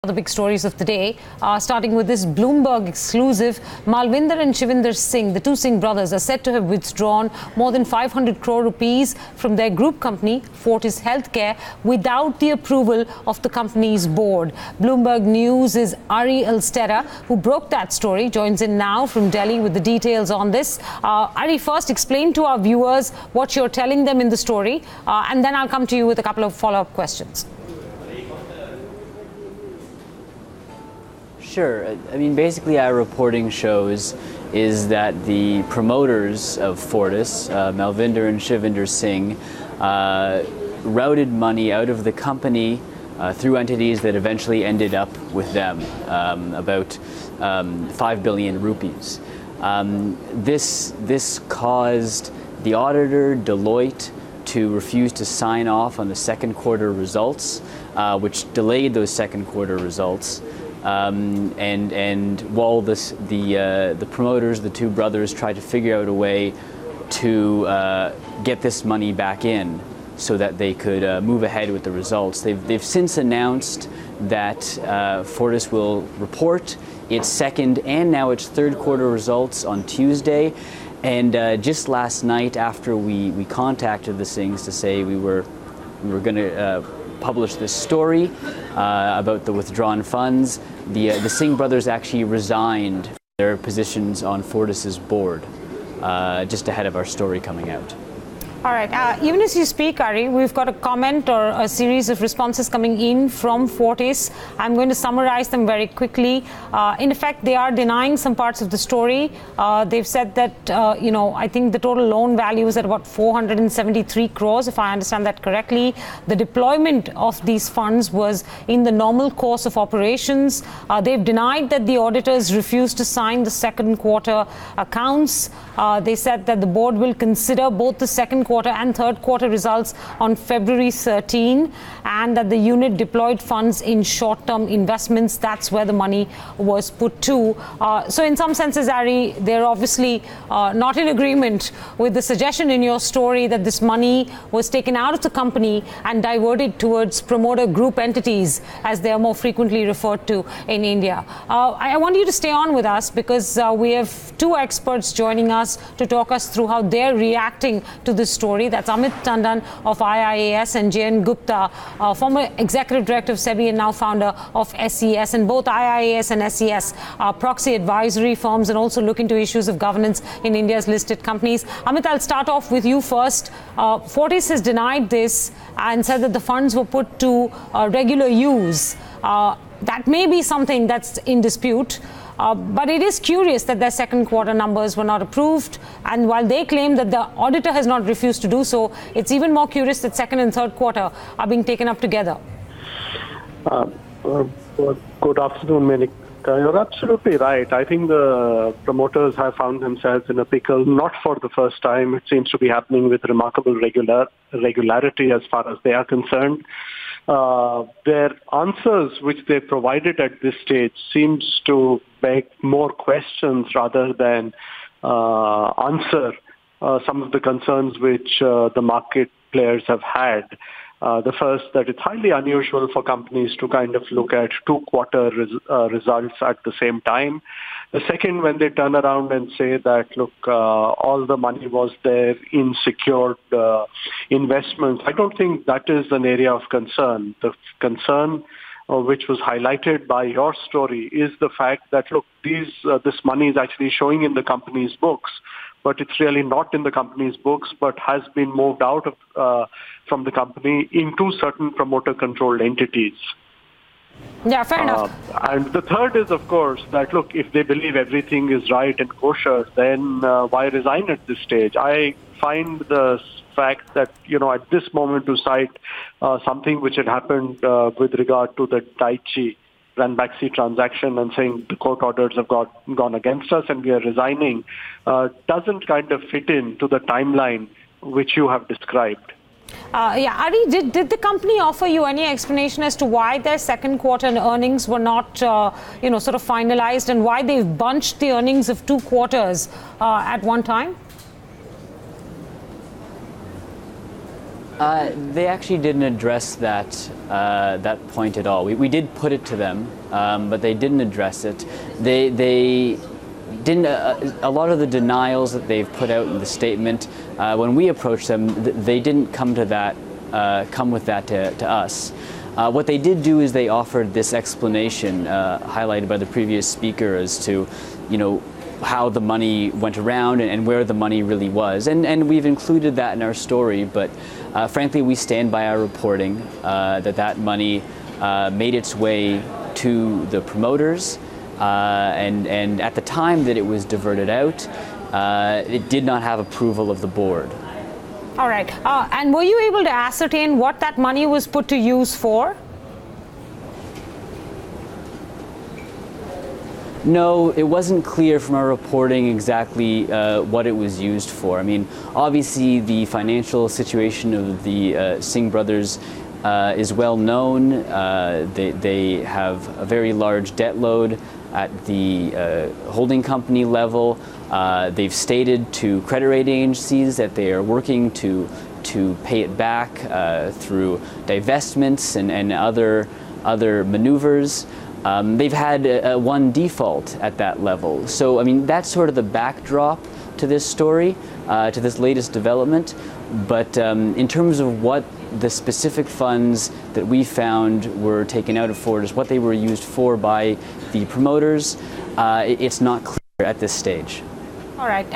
The big stories of the day, starting with this Bloomberg exclusive. Malvinder and Shivinder Singh, the two Singh brothers, are said to have withdrawn more than 500 crore rupees from their group company, Fortis Health, without the approval of the company's board. Bloomberg News' Ari Altstedter, who broke that story, joins in now from Delhi with the details on this. Ari, first explain to our viewers what you're telling them in the story, and then I'll come to you with a couple of follow-up questions. Sure. I mean, basically our reporting shows is that the promoters of Fortis, Malvinder and Shivinder Singh, routed money out of the company through entities that eventually ended up with them, about 5 billion rupees. This caused the auditor, Deloitte, to refuse to sign off on the second quarter results, which delayed those second quarter results. And while the promoters, the two brothers, tried to figure out a way to get this money back in so that they could move ahead with the results, they've since announced that Fortis will report its second and now its third quarter results on Tuesday. And just last night, after we contacted the Singhs to say we were going to publish this story about the withdrawn funds, the Singh brothers actually resigned their positions on Fortis's board just ahead of our story coming out. All right. Even as you speak, Ari, we've got a comment or a series of responses coming in from Fortis. I'm going to summarize them very quickly. In effect, they are denying some parts of the story. They've said that, I think the total loan value is at about 473 crores, if I understand that correctly. The deployment of these funds was in the normal course of operations. They've denied that the auditors refused to sign the second quarter accounts. They said that the board will consider both the second quarter and third quarter results on February 13, and that the unit deployed funds in short-term investments. That's where the money was put to. So in some senses, Ari, they're obviously not in agreement with the suggestion in your story that this money was taken out of the company and diverted towards promoter group entities, as they are more frequently referred to in India. I want you to stay on with us because we have two experts joining us to talk us through how they're reacting to this story. That's Amit Tandon of IiAS and Gupta, former Executive Director of SEBI and now founder of SES. And both IiAS and SES are proxy advisory firms and also look into issues of governance in India's listed companies. Amit, I'll start off with you first. Fortis has denied this and said that the funds were put to regular use. That may be something that's in dispute. But it is curious that their second quarter numbers were not approved. And while they claim that the auditor has not refused to do so, it's even more curious that second and third quarter are being taken up together. Good afternoon, Menik. You're absolutely right. I think the promoters have found themselves in a pickle, not for the first time. It seems to be happening with remarkable regularity as far as they are concerned. Their answers which they provided at this stage seems to beg more questions rather than answer some of the concerns which the market players have had. The first, that it's highly unusual for companies to kind of look at two-quarter results at the same time. The second, when they turn around and say that, look, all the money was there in secured investments, I don't think that is an area of concern. The concern which was highlighted by your story is the fact that, look, this money is actually showing in the company's books, but it's really not in the company's books, but has been moved out of from the company into certain promoter-controlled entities. Yeah, fair enough. And the third is, of course, that, look, if they believe everything is right and kosher, then why resign at this stage? I find the fact that, at this moment to cite something which had happened with regard to the Daiichi Ranbaxy transaction and saying the court orders have gone against us and we are resigning doesn't kind of fit into the timeline which you have described. Ari, did the company offer you any explanation as to why their second quarter earnings were not, sort of finalized, and why they've bunched the earnings of two quarters at one time? They actually didn't address that point at all. We did put it to them, but they didn't address it. They didn't. A lot of the denials that they've put out in the statement, when we approached them, they didn't come with that to us. What they did do is they offered this explanation, highlighted by the previous speaker, as to, how the money went around and where the money really was. And we've included that in our story, but frankly, we stand by our reporting that money made its way to the promoters, and at the time that it was diverted out, it did not have approval of the board. All right. And were you able to ascertain what that money was put to use for? No, it wasn't clear from our reporting exactly what it was used for. I mean, obviously the financial situation of the Singh brothers is well known. They have a very large debt load at the holding company level. They've stated to credit rating agencies that they are working to pay it back through divestments and other maneuvers. They've had one default at that level. So, I mean, that's sort of the backdrop to this story, to this latest development. But in terms of what the specific funds that we found were taken out of Fortis, what they were used for by the promoters, it's not clear at this stage. All right,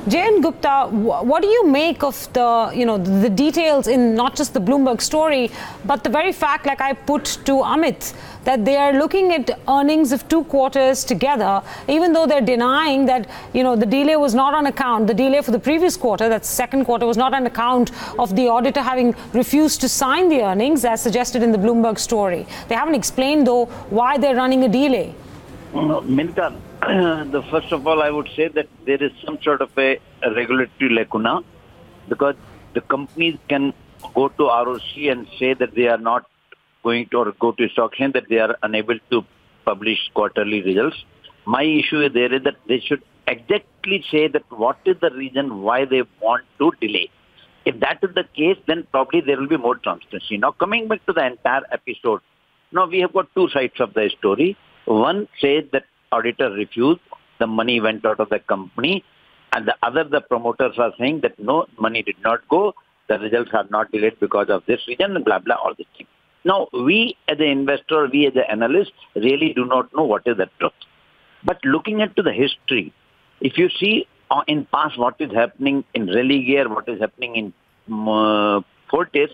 J.N. Gupta, what do you make of the details in not just the Bloomberg story, but the very fact, like I put to Amit, that they are looking at earnings of 2 quarters together, even though they're denying that the delay was not on account. The delay for the previous quarter, that's second quarter, was not on account of the auditor having refused to sign the earnings, as suggested in the Bloomberg story. They haven't explained, though, why they're running a delay. Minka, first of all, I would say that there is some sort of a regulatory lacuna, because the companies can go to ROC and say that they are not going to, or go to stock exchange, that they are unable to publish quarterly results. My issue there is that they should exactly say that what is the reason why they want to delay. If that is the case, then probably there will be more transparency. Now, coming back to the entire episode, now we have got 2 sides of the story. One says that auditor refused, the money went out of the company, and the other, the promoters are saying that no, money did not go, the results are not delayed because of this reason, blah, blah, all these things. Now, we as an investor, we as an analyst, really do not know what is the truth. But looking into the history, if you see in past what is happening in Religare, what is happening in Fortis,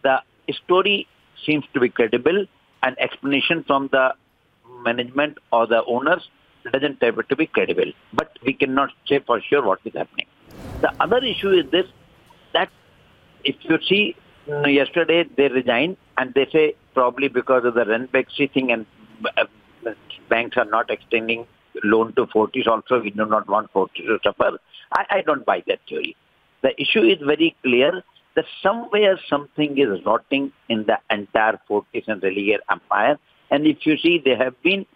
the story seems to be credible, and explanation from the management or the owners doesn't appear to be credible. But we cannot say for sure what is happening. The other issue is this, that if you see yesterday they resigned, and they say probably because of the rent-back thing, and banks are not extending loan to Fortis also, we do not want Fortis to suffer. I don't buy that theory. The issue is very clear that somewhere something is rotting in the entire Fortis and Religare empire. And if you see, they have been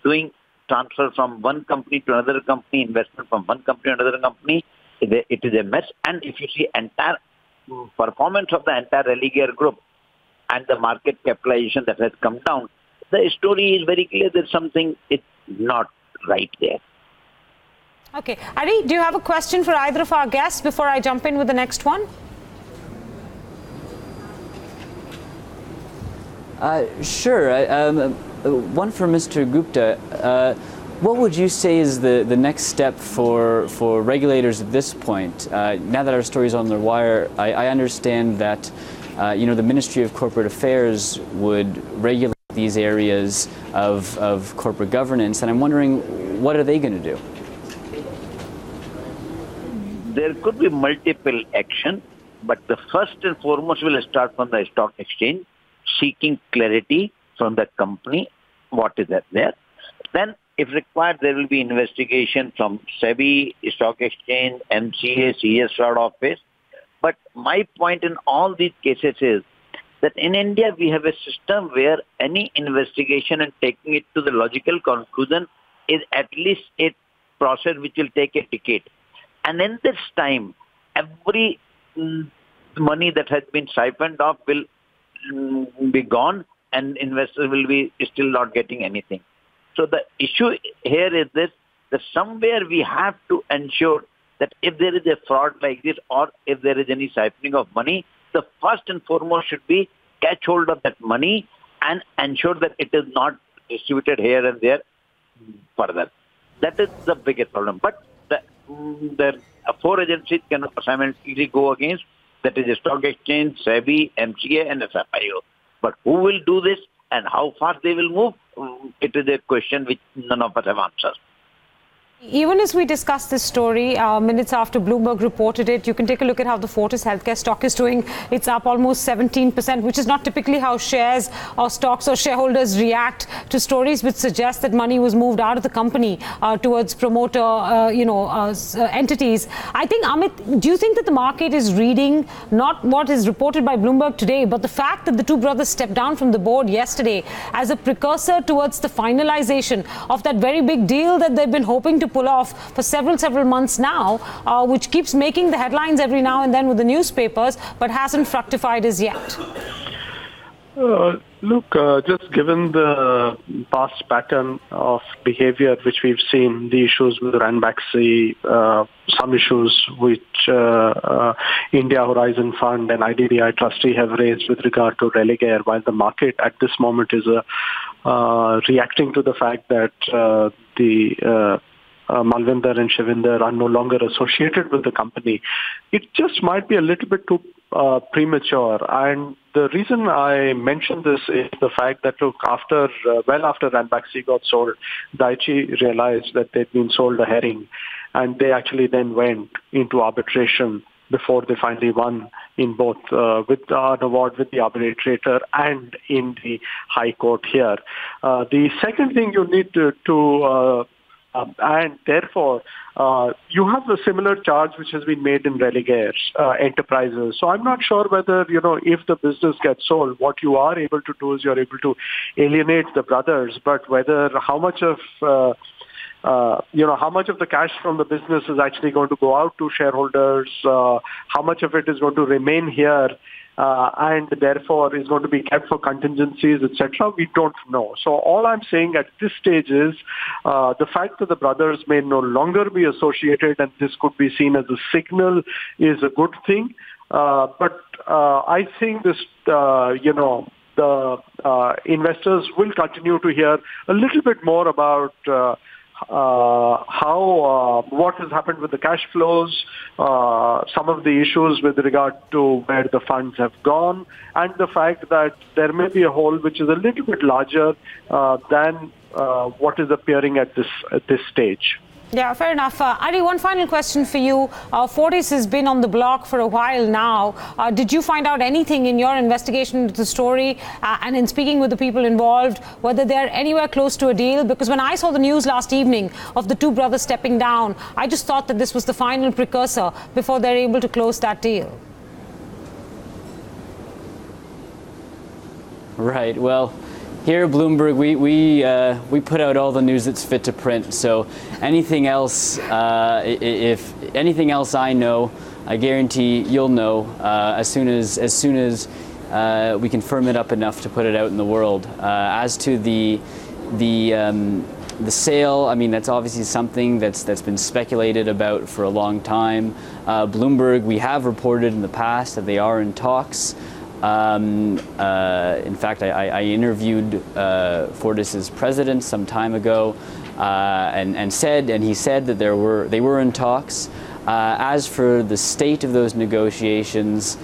doing transfer from one company to another company, investment from one company to another company. It is a mess. And if you see entire performance of the entire Religare group and the market capitalization that has come down, the story is very clear that something is not right there. Okay. Ari, do you have a question for either of our guests before I jump in with the next one? Sure. One for Mr. Gupta. What would you say is the next step for regulators at this point? Now that our story is on the wire, I understand that the Ministry of Corporate Affairs would regulate these areas of corporate governance, and I'm wondering, what are they going to do? There could be multiple action, but the first and foremost will start from the stock exchange, seeking clarity from the company, what is that there. Then, if required, there will be investigation from SEBI, Stock Exchange, MCA, CS Fraud Office. But my point in all these cases is that in India, we have a system where any investigation and taking it to the logical conclusion is at least a process which will take a decade. And in this time, every money that has been siphoned off will be gone and investors will be still not getting anything. So the issue here is this, that somewhere we have to ensure that if there is a fraud like this or if there is any siphoning of money, the first and foremost should be catch hold of that money and ensure that it is not distributed here and there further. That is the biggest problem. But the four agencies can simultaneously go against, that is the Stock Exchange, SEBI, MCA and SFIO. But who will do this and how fast they will move, it is a question which none of us have answers. Even as we discuss this story, minutes after Bloomberg reported it, you can take a look at how the Fortis Healthcare stock is doing. It's up almost 17%, which is not typically how shares or stocks or shareholders react to stories which suggest that money was moved out of the company towards promoter, entities. I think, Amit, do you think that the market is reading not what is reported by Bloomberg today, but the fact that the two brothers stepped down from the board yesterday as a precursor towards the finalization of that very big deal that they've been hoping to pull off for several months now, which keeps making the headlines every now and then with the newspapers, but hasn't fructified as yet? Look, just given the past pattern of behavior which we've seen, the issues with Ranbaxy, some issues which India Horizon Fund and IDBI trustee have raised with regard to Religare, while the market at this moment is reacting to the fact that the Malvinder and Shivinder are no longer associated with the company, it just might be a little bit too premature. And the reason I mention this is the fact that, look, after Ranbaxy got sold, Daiichi realized that they'd been sold a herring, and they actually then went into arbitration before they finally won in both with an award with the arbitrator and in the High Court here. The second thing you need to and therefore, you have a similar charge which has been made in Religare Enterprises. So I'm not sure whether, if the business gets sold, what you are able to do is you're able to alienate the brothers, but whether how much of the cash from the business is actually going to go out to shareholders, how much of it is going to remain here, and therefore is going to be kept for contingencies, etc., we don't know. So all I'm saying at this stage is the fact that the brothers may no longer be associated and this could be seen as a signal is a good thing. But I think this, the investors will continue to hear a little bit more about what has happened with the cash flows, some of the issues with regard to where the funds have gone, and the fact that there may be a hole which is a little bit larger than what is appearing at this stage. Yeah, fair enough. Ari, one final question for you. Fortis has been on the block for a while now. Did you find out anything in your investigation into the story and in speaking with the people involved, whether they're anywhere close to a deal? Because when I saw the news last evening of the two brothers stepping down, I just thought that this was the final precursor before they're able to close that deal. Right. Well, here at Bloomberg, we put out all the news that's fit to print. So anything else, if anything else I know, I guarantee you'll know as soon as we can firm it up enough to put it out in the world. As to the sale, I mean, that's obviously something that's been speculated about for a long time. Bloomberg, we have reported in the past that they are in talks. In fact, I interviewed Fortis's president some time ago, and he said that they were in talks. As for the state of those negotiations,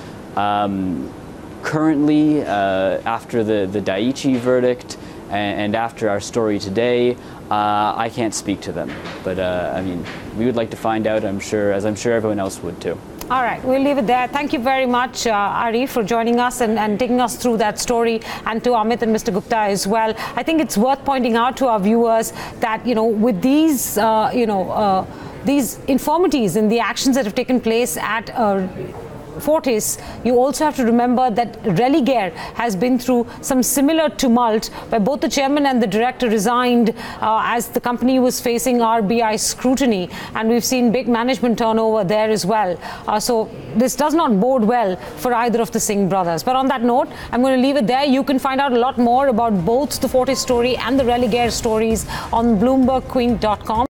currently, after the Daiichi verdict and after our story today, I can't speak to them. But I mean, we would like to find out. I'm sure everyone else would too. All right, we'll leave it there. Thank you very much, Ari, for joining us and taking us through that story, and to Amit and Mr. Gupta as well. I think it's worth pointing out to our viewers that, with these, these infirmities and the actions that have taken place at Fortis, you also have to remember that Religare has been through some similar tumult where both the chairman and the director resigned as the company was facing RBI scrutiny, and we've seen big management turnover there as well. So this does not bode well for either of the Singh brothers. But on that note, I'm going to leave it there. You can find out a lot more about both the Fortis story and the Religare stories on BloombergQueen.com.